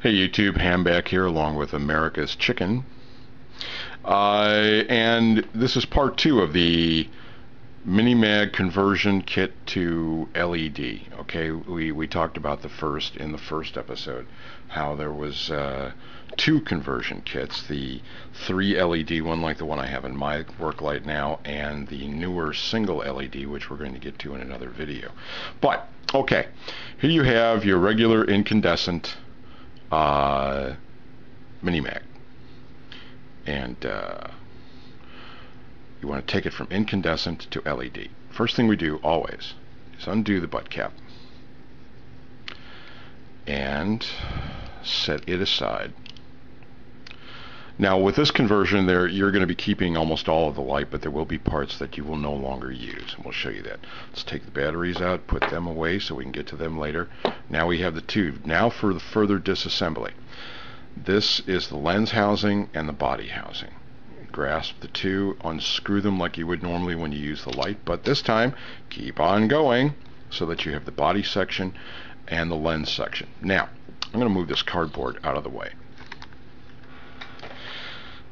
Hey YouTube, Ham back here along with America's Chicken. And this is part 2 of the mini-mag conversion kit to LED. Okay, we talked about in the first episode, how there was 2 conversion kits, the 3 LED one like the one I have in my work light now, and the newer single LED, which we're going to get to in another video. But, okay, here you have your regular incandescent mini-mag, and you want to take it from incandescent to LED. First thing we do always is undo the butt cap and set it aside. Now with this conversion there, you're going to be keeping almost all of the light, but there will be parts that you will no longer use, and we'll show you that. Let's take the batteries out, put them away so we can get to them later. Now we have the tube. Now for the further disassembly. This is the lens housing and the body housing. Grasp the two, unscrew them like you would normally when you use the light, but this time keep on going so that you have the body section and the lens section. Now I'm going to move this cardboard out of the way.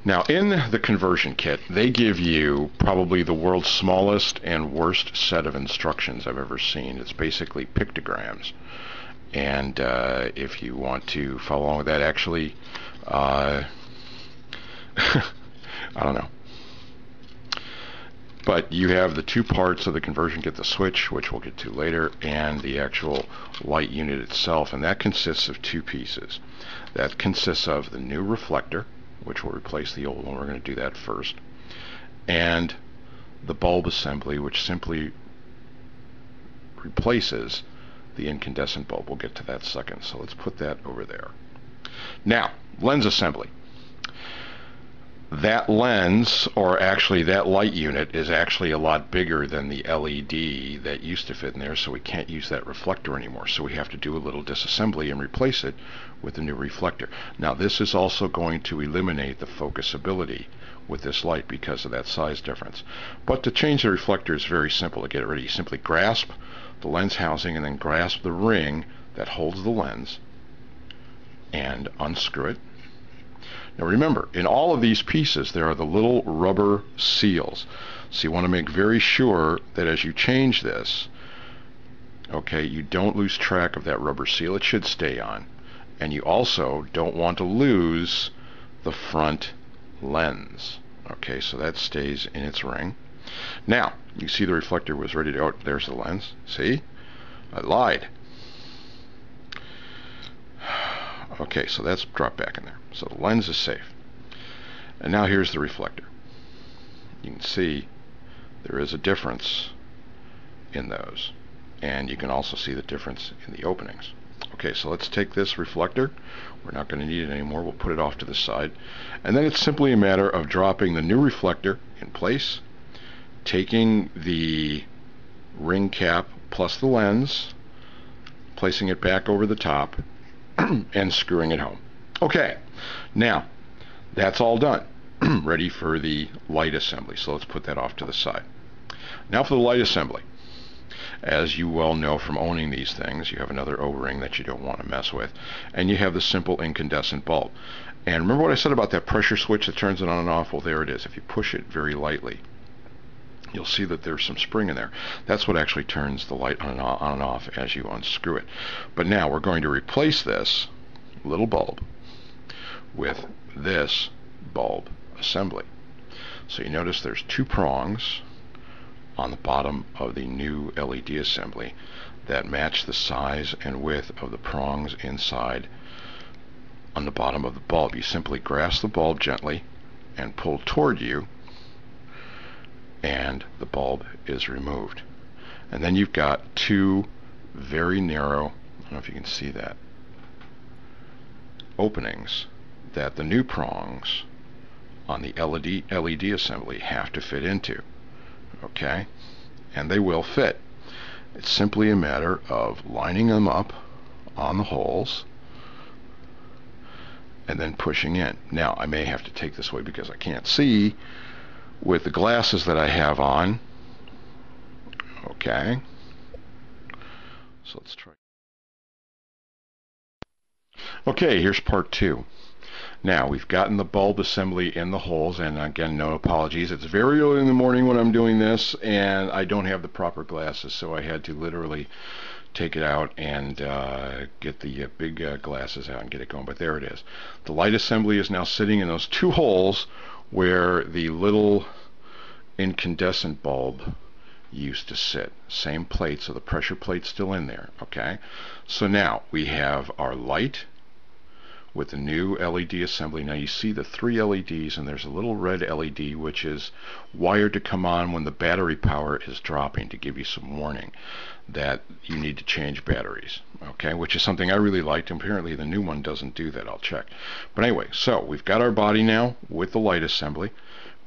Now in the conversion kit, they give you probably the world's smallest and worst set of instructions I've ever seen. It's basically pictograms, and if you want to follow along with that, actually I don't know, but you have the 2 parts of the conversion kit, the switch, which we'll get to later, and the actual light unit itself, and that consists of 2 pieces. That consists of the new reflector, which will replace the old one. We're going to do that first, and the bulb assembly, which simply replaces the incandescent bulb. We'll get to that second, so let's put that over there. Now, lens assembly. That lens, or actually that light unit, is actually a lot bigger than the LED that used to fit in there, so we can't use that reflector anymore. So we have to do a little disassembly and replace it with the new reflector. Now this is also going to eliminate the focusability with this light because of that size difference. But to change the reflector is very simple to get it ready. You simply grasp the lens housing and then grasp the ring that holds the lens and unscrew it. Now remember, in all of these pieces there are the little rubber seals. So you want to make very sure that as you change this, okay, you don't lose track of that rubber seal. It should stay on. And you also don't want to lose the front lens. Okay, so that stays in its ring. Now, you see the reflector was ready to go. There's the lens. See? I lied. Okay, so that's dropped back in there. So the lens is safe. And now here's the reflector. You can see there is a difference in those. And you can also see the difference in the openings. Okay, so let's take this reflector. We're not going to need it anymore. We'll put it off to the side. And then it's simply a matter of dropping the new reflector in place, taking the ring cap plus the lens, placing it back over the top, and screwing it home. Okay, now that's all done. Ready for the light assembly. So let's put that off to the side. Now for the light assembly. As you well know from owning these things, you have another O-ring that you don't want to mess with, and you have the simple incandescent bulb. And remember what I said about that pressure switch that turns it on and off? Well, there it is. If you push it very lightly, you'll see that there's some spring in there. That's what actually turns the light on and off as you unscrew it. But now we're going to replace this little bulb with this bulb assembly. So you notice there's 2 prongs on the bottom of the new LED assembly that match the size and width of the prongs inside on the bottom of the bulb. You simply grasp the bulb gently and pull toward you, and the bulb is removed. And then you've got 2 very narrow, I don't know if you can see that, openings that the new prongs on the LED assembly have to fit into. Okay, and they will fit. It's simply a matter of lining them up on the holes and then pushing in. Now I may have to take this way because I can't see with the glasses that I have on. Okay, so let's try. Okay, here's part 2. Now, we've gotten the bulb assembly in the holes, and again, no apologies. It's very early in the morning when I'm doing this, and I don't have the proper glasses, so I had to literally take it out and get the big glasses out and get it going. But there it is. The light assembly is now sitting in those 2 holes where the little incandescent bulb used to sit. Same plate, so the pressure plate's still in there. Okay, so now we have our light with the new LED assembly. Now you see the 3 LEDs, and there's a little red LED which is wired to come on when the battery power is dropping, to give you some warning that you need to change batteries. Okay, which is something I really liked, and apparently the new one doesn't do that. I'll check. But anyway, so we've got our body now with the light assembly.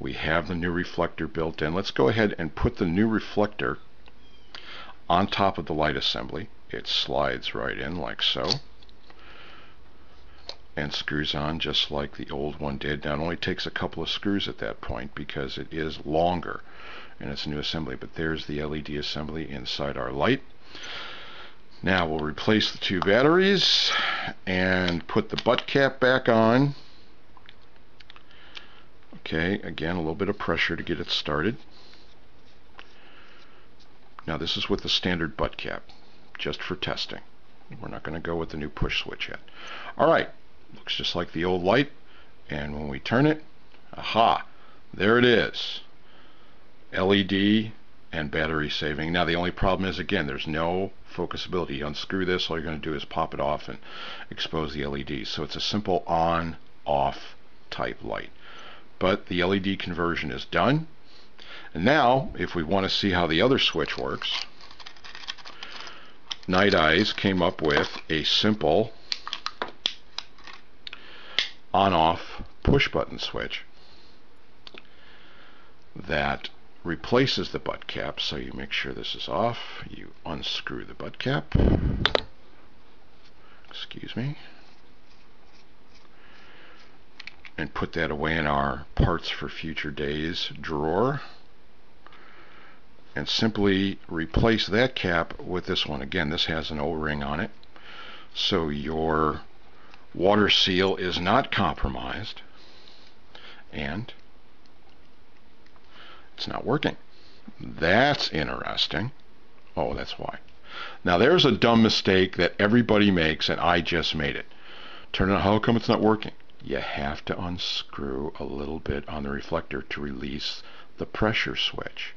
We have the new reflector built in. Let's go ahead and put the new reflector on top of the light assembly. It slides right in like so, and screws on just like the old one did. Now it only takes a couple of screws at that point because it is longer and it's a new assembly. But there's the LED assembly inside our light. Now we'll replace the 2 batteries and put the butt cap back on. Okay, again, a little bit of pressure to get it started. Now this is with the standard butt cap, just for testing. We're not going to go with the new push switch yet. Alright, looks just like the old light, and when we turn it, aha, there it is. LED and battery saving. Now the only problem is, again, there's no focusability. You unscrew this, all you're going to do is pop it off and expose the LEDs. So it's a simple on-off type light. But the LED conversion is done. And now, if we want to see how the other switch works, Night Eyes came up with a simple on-off push button switch that replaces the butt cap. So you make sure this is off, you unscrew the butt cap, excuse me, and put that away in our parts for future days drawer, and simply replace that cap with this one. Again, this has an O-ring on it, so your water seal is not compromised, and it's not working. That's interesting. Oh, that's why. Now there's a dumb mistake that everybody makes, and I just made it. Turn it on. How come it's not working? You have to unscrew a little bit on the reflector to release the pressure switch.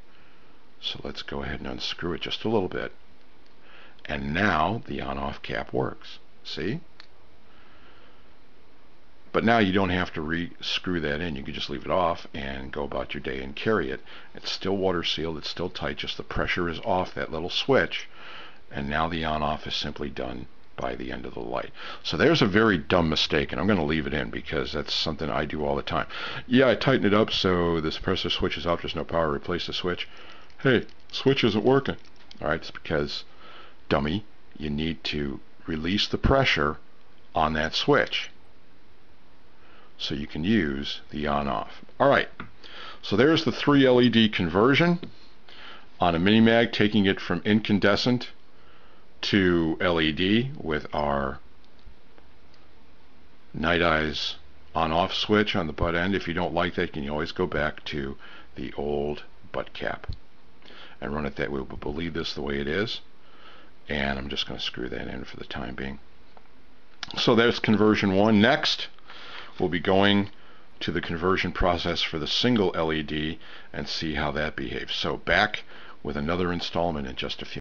So let's go ahead and unscrew it just a little bit, and now the on-off cap works. See? But now you don't have to re-screw that in. You can just leave it off and go about your day and carry it. It's still water sealed, it's still tight, just the pressure is off that little switch, and now the on-off is simply done by the end of the light. So there's a very dumb mistake, and I'm going to leave it in because that's something I do all the time. Yeah, I tighten it up so this pressure switch is off, there's no power, replace the switch. Hey, switch isn't working. Alright, it's because, dummy, you need to release the pressure on that switch so you can use the on-off. Alright, so there's the 3 LED conversion on a mini-mag, taking it from incandescent to LED with our Night Eyes on-off switch on the butt end. If you don't like that, you can always go back to the old butt cap and run it that way. But we'll leave this the way it is, and I'm just going to screw that in for the time being. So there's conversion 1. Next, we'll be going to the conversion process for the single LED and see how that behaves. So back with another installment in just a few